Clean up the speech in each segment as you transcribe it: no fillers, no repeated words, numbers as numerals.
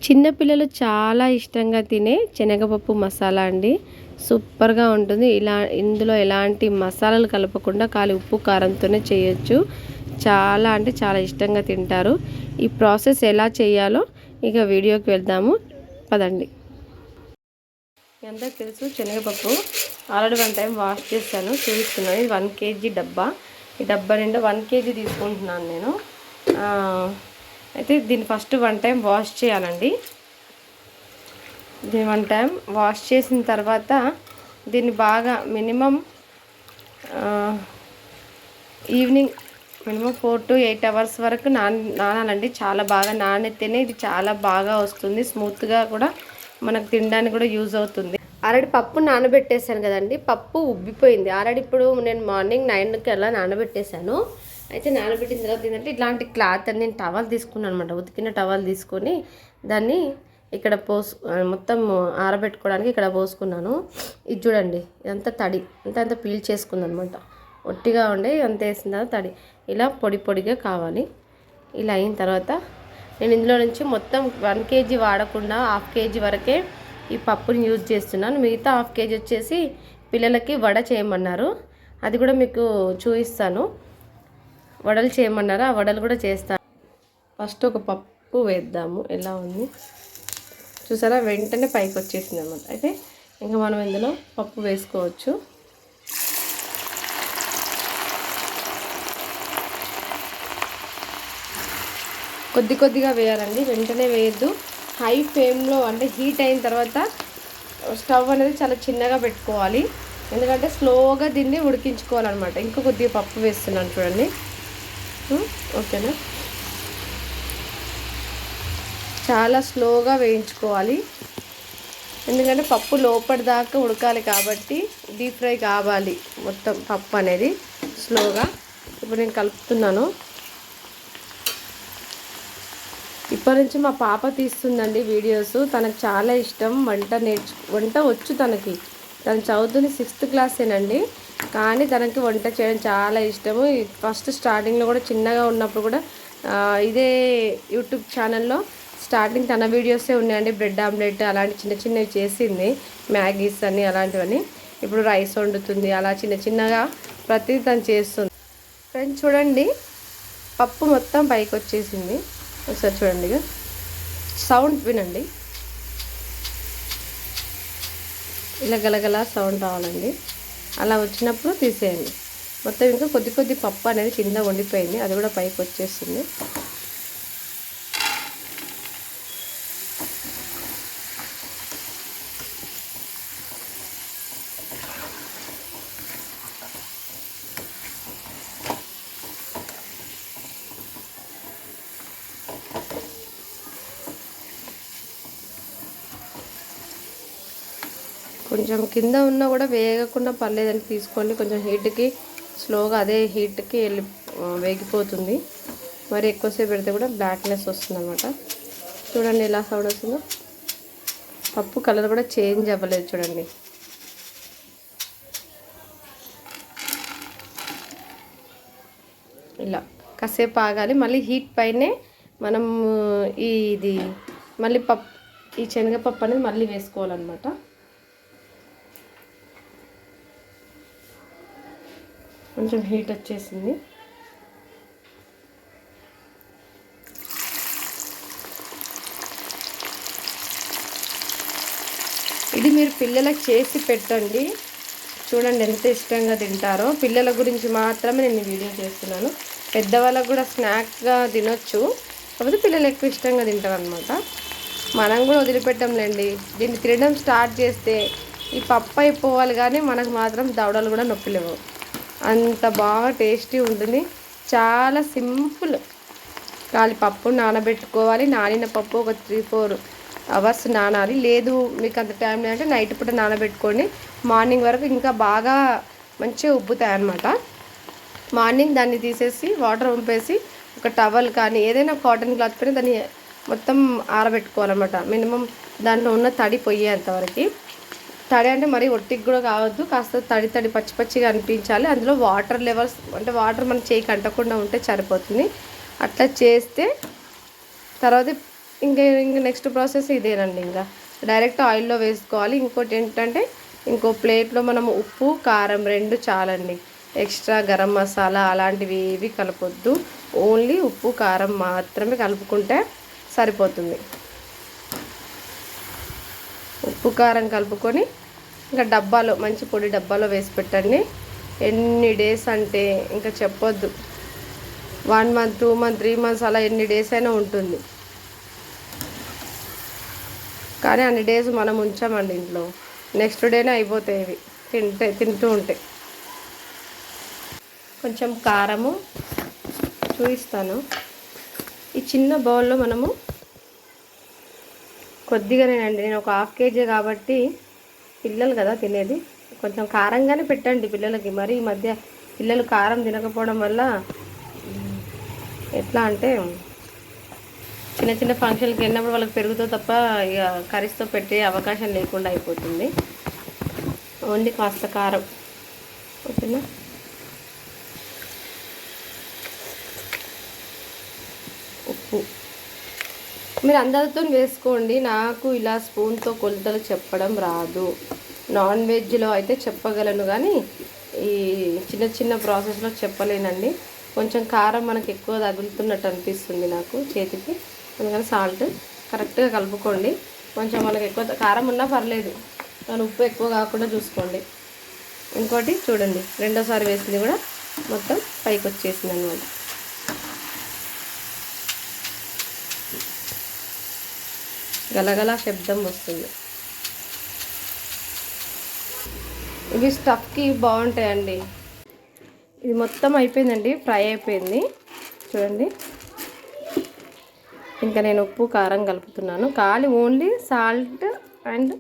చిన్నపిల్లలు చాలా ఇష్టంగా తినే శనగపప్పు మసాలా అండి. సూపర్గా ఉంటుంది. ఇందులో ఎలాంటి మసాలాలు కలపకుండా ఖాళీ ఉప్పు కారంతోనే చేయొచ్చు. చాలా అంటే చాలా ఇష్టంగా తింటారు. ఈ ప్రాసెస్ ఎలా చేయాలో ఇక వీడియోకి వెళ్దాము పదండి. అందరికీ తెలుసు శనగపప్పు ఆల్రెడీ 1 టైం వాష్ చేశాను, చూపిస్తున్నాను. ఇది 1 kg డబ్బా. ఈ డబ్బా నిండా 1 kg తీసుకుంటున్నాను నేను. అయితే దీన్ని ఫస్ట్ 1 టైం వాష్ చేయాలండి. దీన్ని 1 టైం వాష్ చేసిన తర్వాత దీన్ని బాగా మినిమం ఈవినింగ్ 4 to 8 అవర్స్ వరకు నానాలండి. చాలా బాగా నానితేనే ఇది చాలా బాగా వస్తుంది. స్మూత్గా కూడా మనకు తినడానికి కూడా యూజ్ అవుతుంది. ఆల్రెడీ పప్పు నానబెట్టేశాను కదండి, పప్పు ఉబ్బిపోయింది ఆల్రెడీ. ఇప్పుడు నేను మార్నింగ్ 9కి అలా నానబెట్టేశాను. అయితే నానబెట్టిన తర్వాత ఏంటంటే ఇట్లాంటి క్లాత్ అని నేను టవల్ తీసుకున్నాను అనమాట. ఉతికిన టవల్ తీసుకొని దాన్ని ఇక్కడ మొత్తం ఆరబెట్టుకోవడానికి ఇక్కడ పోసుకున్నాను. ఇది చూడండి, ఇదంతా తడి అంత పీల్ చేసుకుంది అనమాట. ఒట్టిగా ఉండే అంత వేసిన తర్వాత తడి ఇలా పొడి పొడిగా కావాలి. ఇలా అయిన తర్వాత నేను ఇందులో నుంచి మొత్తం 1 kg వాడకుండా 1/2 kg వరకే ఈ పప్పుని యూజ్ చేస్తున్నాను. మిగతా 1/2 kg వచ్చేసి పిల్లలకి వడ చేయమన్నారు. అది కూడా మీకు చూపిస్తాను. వడలు చేయమన్నారు, ఆ వడలు కూడా చేస్తాను. ఫస్ట్ ఒక పప్పు వేద్దాము. ఎలా ఉంది చూసారా, వెంటనే పైకి వచ్చేసింది అనమాట. అయితే ఇంకా మనం ఇందులో పప్పు వేసుకోవచ్చు. కొద్దిగా వేయాలండి, వెంటనే వేయద్దు. హై ఫ్లేమ్లో అంటే హీట్ అయిన తర్వాత స్టవ్ అనేది చాలా చిన్నగా పెట్టుకోవాలి. ఎందుకంటే స్లోగా దీన్ని ఉడికించుకోవాలన్నమాట. ఇంకా కొద్దిగా పప్పు వేస్తున్నాను చూడండి. ఓకేనా, చాలా స్లోగా వేయించుకోవాలి. ఎందుకంటే పప్పు లోపటి దాకా ఉడకాలి కాబట్టి డీప్ ఫ్రై కావాలి మొత్తం పప్పు అనేది స్లోగా. ఇప్పుడు నేను కలుపుతున్నాను. ఇప్పటి నుంచి మా పాప తీస్తుందండి వీడియోస్. తనకు చాలా ఇష్టం వంట వచ్చు తనకి. తను చదువుతుంది 6th క్లాసేనండి, కానీ తనకి వంట చేయడం చాలా ఇష్టము. ఫస్ట్ స్టార్టింగ్లో కూడా చిన్నగా ఉన్నప్పుడు కూడా ఇదే యూట్యూబ్ ఛానల్లో స్టార్టింగ్ తన వీడియోసే ఉన్నాయండి. బ్రెడ్ ఆమ్లెట్ అలాంటి చిన్నవి చేసింది, మ్యాగీస్ అని అలాంటివన్నీ. ఇప్పుడు రైస్ వండుతుంది, అలా చిన్నగా ప్రతిదీ తను చేస్తుంది. ఫ్రెండ్స్ చూడండి, పప్పు మొత్తం పైకి వచ్చేసింది. ఒకసారి చూడండి, ఇక సౌండ్ వినండి. ఇలా గలగల సౌండ్ రావాలండి. అలా వచ్చినప్పుడు తీసేయండి మొత్తం. ఇంకా కొద్ది పప్పు అనేది కింద వండిపోయింది, అది కూడా పైకి వచ్చేస్తుంది. కొంచెం కింద ఉన్నా కూడా వేగకుండా పర్లేదని తీసుకోండి. కొంచెం హీట్కి స్లోగా అదే హీట్కి వేగిపోతుంది. మరి ఎక్కువసేపు పెడితే కూడా బ్లాక్నెస్ వస్తుంది అనమాట. చూడండి ఎలా సౌండ్ వస్తుందో. పప్పు కలర్ కూడా చేంజ్ అవ్వలేదు చూడండి. ఇలా కాసేపు ఆగాలి. మళ్ళీ హీట్ పైనే మనం మళ్ళీ ఈ శనగపప్పు అనేది మళ్ళీ వేసుకోవాలన్నమాట. కొంచెం హీట్ వచ్చేసింది. ఇది మీరు పిల్లలకు చేసి పెట్టండి, చూడండి ఎంత ఇష్టంగా తింటారో. పిల్లల గురించి మాత్రమే నేను వీడియో చేస్తున్నాను. పెద్దవాళ్ళకు కూడా స్నాక్గా తినొచ్చు, కాకపోతే పిల్లలు ఎక్కువ ఇష్టంగా తింటారు అనమాట. మనం కూడా వదిలిపెట్టంలేండి. దీన్ని తినడం స్టార్ట్ చేస్తే ఈ పప్పు అయిపోవాలి, కానీ మనకు మాత్రం దవడలు కూడా నొప్పిలేవు. అంత బాగా టేస్టీ ఉంటుంది. చాలా సింపుల్. ఖాళీ పప్పు నానబెట్టుకోవాలి. నానిన పప్పు ఒక 3-4 అవర్స్ నానాలి. లేదు మీకు అంత టైం లేదంటే నైట్ పూట నానబెట్టుకోండి. మార్నింగ్ వరకు ఇంకా బాగా మంచిగా ఉబ్బుతాయి అన్నమాట. మార్నింగ్ దాన్ని తీసేసి వాటర్ పంపేసి ఒక టవల్ కానీ ఏదైనా కాటన్ క్లాత్ పైన దాన్ని మొత్తం ఆరబెట్టుకోవాలన్నమాట. మినిమం దాంట్లో ఉన్న తడి పోయేంతవరకు. తడి అంటే మరీ ఒట్టికి కూడా కావద్దు, కాస్త తడి పచ్చిగా అనిపించాలి. అందులో వాటర్ లెవెల్స్ అంటే వాటర్ మన చేయికి అంటకుండా ఉంటే సరిపోతుంది. అట్లా చేస్తే తర్వాత ఇంకా నెక్స్ట్ ప్రాసెస్ ఇదేనండి. ఇంకా డైరెక్ట్ ఆయిల్లో వేసుకోవాలి. ఇంకోటి ఏంటంటే ఇంకో ప్లేట్లో మనం ఉప్పు కారం 2 చాలండి. ఎక్స్ట్రా గరం మసాలా అలాంటివి ఏవి కలపొద్దు. ఓన్లీ ఉప్పు కారం మాత్రమే కలుపుకుంటే సరిపోతుంది. ఉప్పు కారం కలుపుకొని ఇంకా డబ్బాలో మంచి పొడి డబ్బాలో వేసి పెట్టండి. ఎన్ని డేస్ అంటే ఇంకా చెప్పొద్దు. 1 మంత్ 2 మంత్ 3 మంత్స్ అలా ఎన్ని డేస్ అయినా ఉంటుంది. కానీ అన్ని డేస్ మనం ఉంచామండి ఇంట్లో. నెక్స్ట్ డేనే అయిపోతాయి ఇవి తింటూ ఉంటే. కొంచెం కారము చూపిస్తాను. ఈ చిన్న బౌల్లో మనము కొద్దిగానేనండి, నేను ఒక 1/2 kg కాబట్టి పిల్లలు కదా తినేది, కొంచెం కారంగానే పెట్టండి పిల్లలకి. మరి ఈ మధ్య పిల్లలు కారం తినకపోవడం వల్ల ఎట్లా అంటే చిన్న చిన్న ఫంక్షన్కి వెళ్ళినప్పుడు వాళ్ళకి పెరుగుతో తప్ప ఇక కర్రీస్తో పెట్టే అవకాశం లేకుండా అయిపోతుంది. ఓన్లీ కాస్త కారం, ఓకేనా. ఉప్పు మీరు అందరితో వేసుకోండి. నాకు ఇలా స్పూన్తో కొలతలు చెప్పడం రాదు. నాన్ వెజ్లో అయితే చెప్పగలను కానీ ఈ చిన్న చిన్న ప్రాసెస్లో చెప్పలేనండి. కొంచెం కారం మనకి ఎక్కువ తగులుతున్నట్టు అనిపిస్తుంది నాకు చేతికి, అందుకని సాల్ట్ కరెక్ట్గా కలుపుకోండి. కొంచెం మనకి ఎక్కువ కారం ఉన్నా పర్లేదు, కానీ ఉప్పు ఎక్కువ కాకుండా చూసుకోండి. ఇంకోటి చూడండి, రెండోసారి వేసింది కూడా మొత్తం పైకి వచ్చేసింది అన్నమాట. గలగల శబ్దం వస్తుంది. ఇవి స్టఫ్కి బాగుంటాయండి. ఇది మొత్తం అయిపోయిందండి, ఫ్రై అయిపోయింది చూడండి. ఇంకా నేను ఉప్పు కారం కలుపుతున్నాను. ఖాళీ ఓన్లీ సాల్ట్ అండ్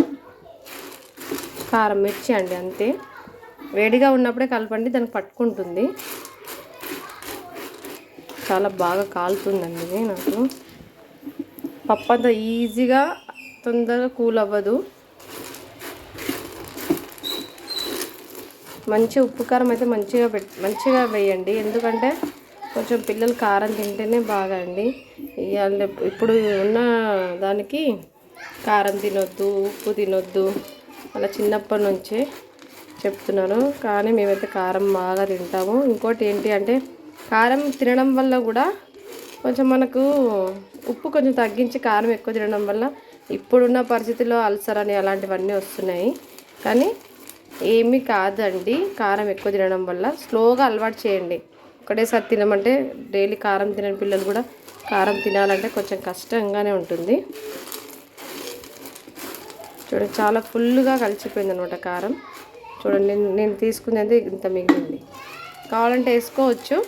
కారం మిర్చి అండి, అంతే. వేడిగా ఉన్నప్పుడే కలపండి, దానికి పట్టుకుంటుంది. చాలా బాగా కాలుతుందండి ఇది. నాకు పప్పు అంతా ఈజీగా తొందరగా కూల్ అవ్వదు. మంచి ఉప్పు కారం అయితే మంచిగా వేయండి, ఎందుకంటే కొంచెం పిల్లలు కారం తింటేనే బాగా అండి. ఇప్పుడు ఉన్న దానికి కారం తినొద్దు, ఉప్పు తినొద్దు అలా చిన్నప్పటి నుంచే చెప్తున్నారు. కానీ మేమైతే కారం బాగా తింటాము. ఇంకోటి ఏంటి అంటే కారం తినడం వల్ల కూడా కొంచెం మనకు ఉప్పు కొంచెం తగ్గించి కారం ఎక్కువ తినడం వల్ల ఇప్పుడున్న పరిస్థితుల్లో అల్సర్ అని అలాంటివన్నీ వస్తున్నాయి. కానీ ఏమీ కాదండి, కారం ఎక్కువ తినడం వల్ల. స్లోగా అలవాటు చేయండి. ఒకటేసారి తినమంటే డైలీ కారం తినని పిల్లలు కూడా కారం తినాలంటే కొంచెం కష్టంగానే ఉంటుంది. చూడండి, చాలా ఫుల్గా కలిసిపోయింది అనమాట కారం. చూడండి, నేను తీసుకునేది ఇంత మిగిలింది. కావాలంటే వేసుకోవచ్చు,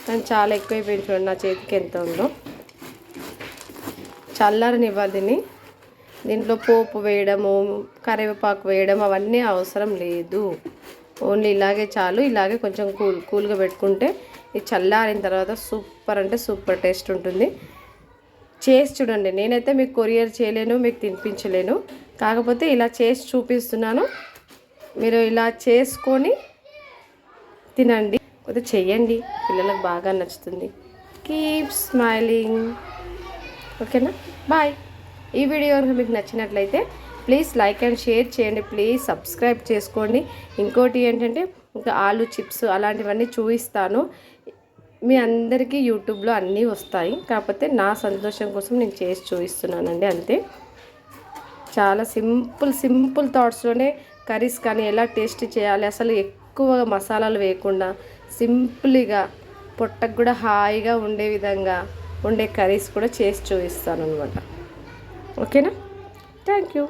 కానీ చాలా ఎక్కువైపోయింది. చూడండి నా చేతికి ఎంత ఉందో. చల్లారనివ్వాలి దీన్ని. దీంట్లో పోపు వేయడము, కరివేపాకు వేయడం అవన్నీ అవసరం లేదు. ఓన్లీ ఇలాగే చాలు. ఇలాగే కొంచెం కూల్గా పెట్టుకుంటే ఇది చల్లారిన తర్వాత సూపర్ అంటే సూపర్ టేస్ట్ ఉంటుంది. చేసి చూడండి. నేనైతే మీకు కొరియర్ చేయలేను, మీకు తినిపించలేను, కాకపోతే ఇలా చేసి చూపిస్తున్నాను. మీరు ఇలా చేసుకొని తినండి, కొద్దిగా చెయ్యండి, పిల్లలకు బాగా నచ్చుతుంది. Keep smiling. ఓకేనా, బాయ్. ఈ వీడియో కనుక మీకు నచ్చినట్లయితే ప్లీజ్ లైక్ అండ్ షేర్ చేయండి. ప్లీజ్ సబ్స్క్రైబ్ చేసుకోండి. ఇంకోటి ఏంటంటే ఇంకా ఆలు చిప్స్ అలాంటివన్నీ చూపిస్తాను. మీ అందరికీ యూట్యూబ్లో అన్నీ వస్తాయి, కాకపోతే నా సంతోషం కోసం నేను చేసి చూపిస్తున్నానండి, అంతే. చాలా సింపుల్ థాట్స్లోనే కర్రీస్ కానీ ఎలా టేస్ట్ చేయాలి, అసలు ఎక్కువ మసాలాలు వేయకుండా సింపుల్గా పొట్టకు కూడా హాయిగా ఉండే విధంగా ఉండే కర్రీస్ కూడా చేసి చూపిస్తాను అనమాట. ఓకేనా, థ్యాంక్ యూ.